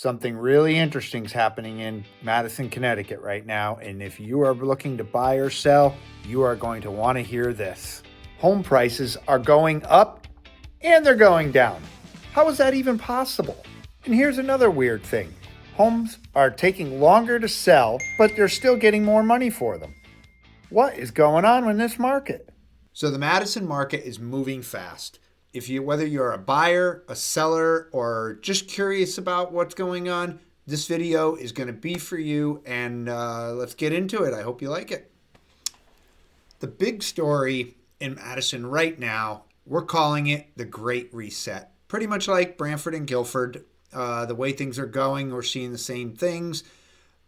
Something really interesting is happening in Madison, Connecticut right now. And if you are looking to buy or sell, you are going to want to hear this. Home prices are going up and they're going down. How is that even possible? And here's another weird thing. Homes are taking longer to sell, but they're still getting more money for them. What is going on in this market? So the Madison market is moving fast. Whether you're a buyer, a seller, or just curious about what's going on, this video is going to be for you, and let's get into it. I hope you like it. The big story in Madison right now, we're calling it the Great Reset. Pretty much like Branford and Guilford, the way things are going, we're seeing the same things.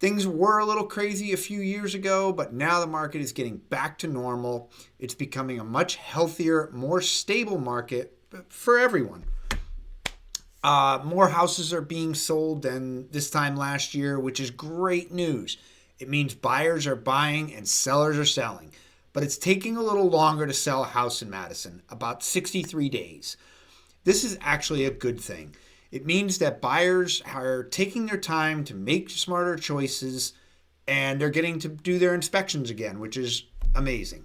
Things were a little crazy a few years ago, but now the market is getting back to normal. It's becoming a much healthier, more stable market for everyone. More houses are being sold than this time last year, which is great news. It means buyers are buying and sellers are selling. But it's taking a little longer to sell a house in Madison, about 63 days. This is actually a good thing. It means that buyers are taking their time to make smarter choices, and they're getting to do their inspections again, which is amazing.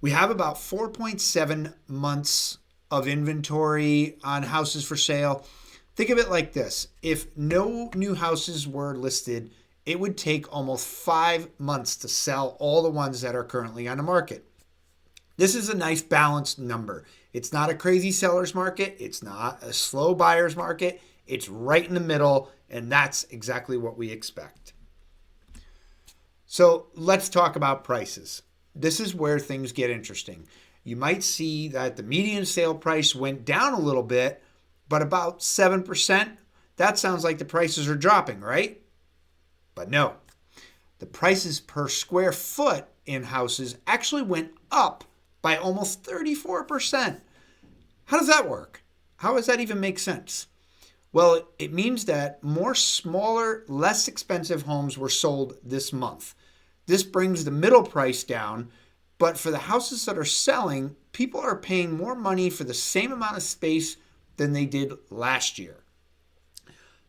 We have about 4.7 months of inventory on houses for sale. Think of it like this. If no new houses were listed, it would take almost 5 months to sell all the ones that are currently on the market. This is a nice balanced number. It's not a crazy seller's market. It's not a slow buyer's market. It's right in the middle, and that's exactly what we expect. So let's talk about prices. This is where things get interesting. You might see that the median sale price went down a little bit, but about 7%. That sounds like the prices are dropping, right? But no. The prices per square foot in houses actually went up by almost 34%. How does that work? How does that even make sense? Well, it means that more smaller, less expensive homes were sold this month. This brings the middle price down, but for the houses that are selling, people are paying more money for the same amount of space than they did last year.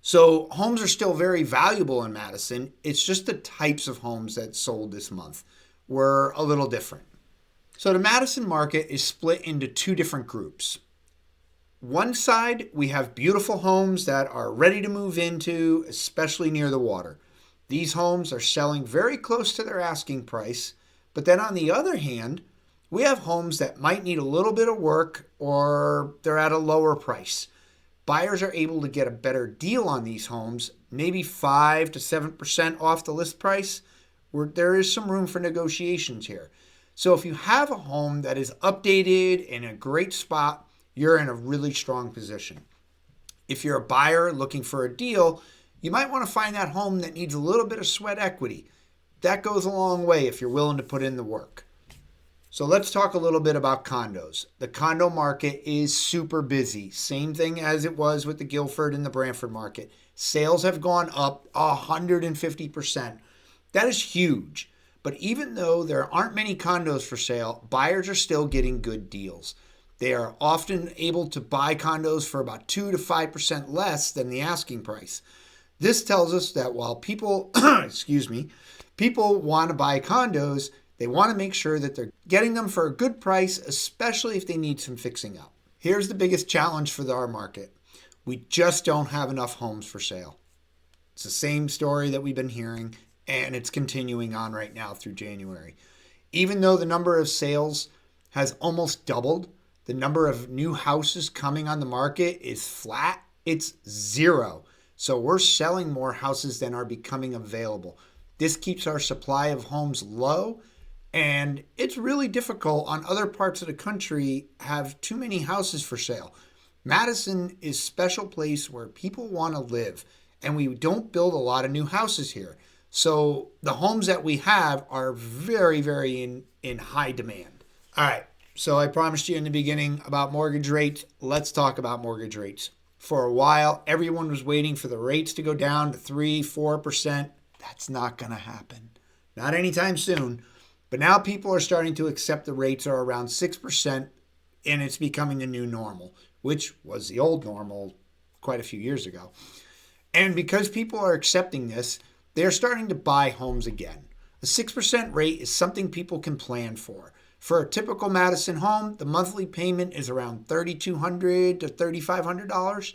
So homes are still very valuable in Madison. It's just the types of homes that sold this month were a little different. So the Madison market is split into two different groups. One side, we have beautiful homes that are ready to move into, especially near the water. These homes are selling very close to their asking price. But then on the other hand, we have homes that might need a little bit of work or they're at a lower price. Buyers are able to get a better deal on these homes, maybe 5 to 7% off the list price, where there is some room for negotiations here. So if you have a home that is updated in a great spot, you're in a really strong position. If you're a buyer looking for a deal, you might want to find that home that needs a little bit of sweat equity. That goes a long way if you're willing to put in the work. So let's talk a little bit about condos. The condo market is super busy. Same thing as it was with the Guilford and the Branford market. Sales have gone up 150%. That is huge. But even though there aren't many condos for sale, buyers are still getting good deals. They are often able to buy condos for about 2 to 5% less than the asking price. This tells us that while people, people want to buy condos, they want to make sure that they're getting them for a good price, especially if they need some fixing up. Here's the biggest challenge for our market. We just don't have enough homes for sale. It's the same story that we've been hearing, and it's continuing on right now through January. Even though the number of sales has almost doubled, the number of new houses coming on the market is flat. It's 0. So we're selling more houses than are becoming available. This keeps our supply of homes low, and it's really difficult on other parts of the country have too many houses for sale. Madison is a special place where people want to live, and we don't build a lot of new houses here. So the homes that we have are very, very in high demand. All right, so I promised you in the beginning about mortgage rates. Let's talk about mortgage rates. For a while, everyone was waiting for the rates to go down to 3-4%. That's not going to happen. Not anytime soon. But now people are starting to accept the rates are around 6%, and it's becoming the new normal, which was the old normal quite a few years ago. And because people are accepting this, they're starting to buy homes again. A 6% rate is something people can plan for. For a typical Madison home, the monthly payment is around $3,200 to $3,500.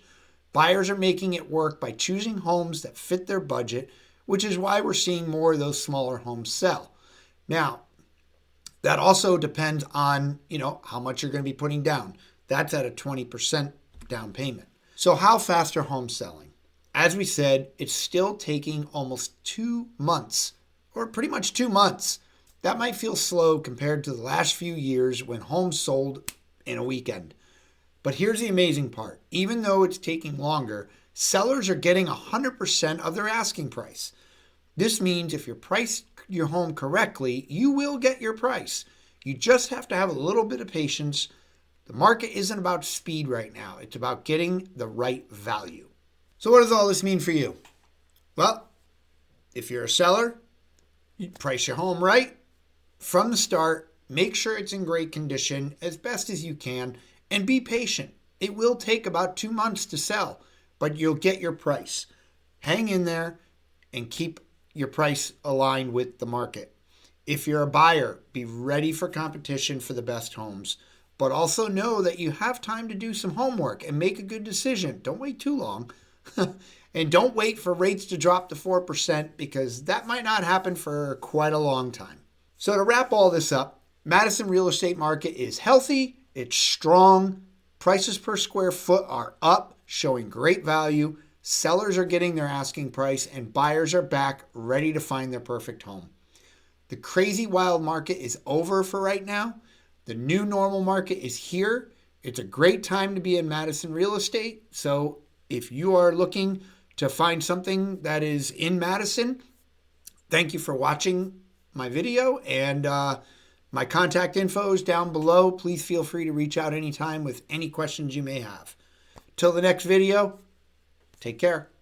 Buyers are making it work by choosing homes that fit their budget, which is why we're seeing more of those smaller homes sell. Now, that also depends on, how much you're going to be putting down. That's at a 20% down payment. So how fast are homes selling? As we said, it's still taking almost 2 months, or pretty much 2 months. That might feel slow compared to the last few years when homes sold in a weekend. But here's the amazing part. Even though it's taking longer, sellers are getting 100% of their asking price. This means if you price your home correctly, you will get your price. You just have to have a little bit of patience. The market isn't about speed right now. It's about getting the right value. So what does all this mean for you? Well, if you're a seller, you price your home right from the start. Make sure it's in great condition as best as you can and be patient. It will take about 2 months to sell, but you'll get your price. Hang in there and keep your price aligned with the market. If you're a buyer, be ready for competition for the best homes, but also know that you have time to do some homework and make a good decision. Don't wait too long. And don't wait for rates to drop to 4% because that might not happen for quite a long time. So to wrap all this up, Madison real estate market is healthy, it's strong, prices per square foot are up, showing great value, sellers are getting their asking price, and buyers are back ready to find their perfect home. The crazy wild market is over for right now. The new normal market is here. It's a great time to be in Madison real estate. So if you are looking to find something that is in Madison, thank you for watching my video, and my contact info is down below. Please feel free to reach out anytime with any questions you may have. Till the next video, take care.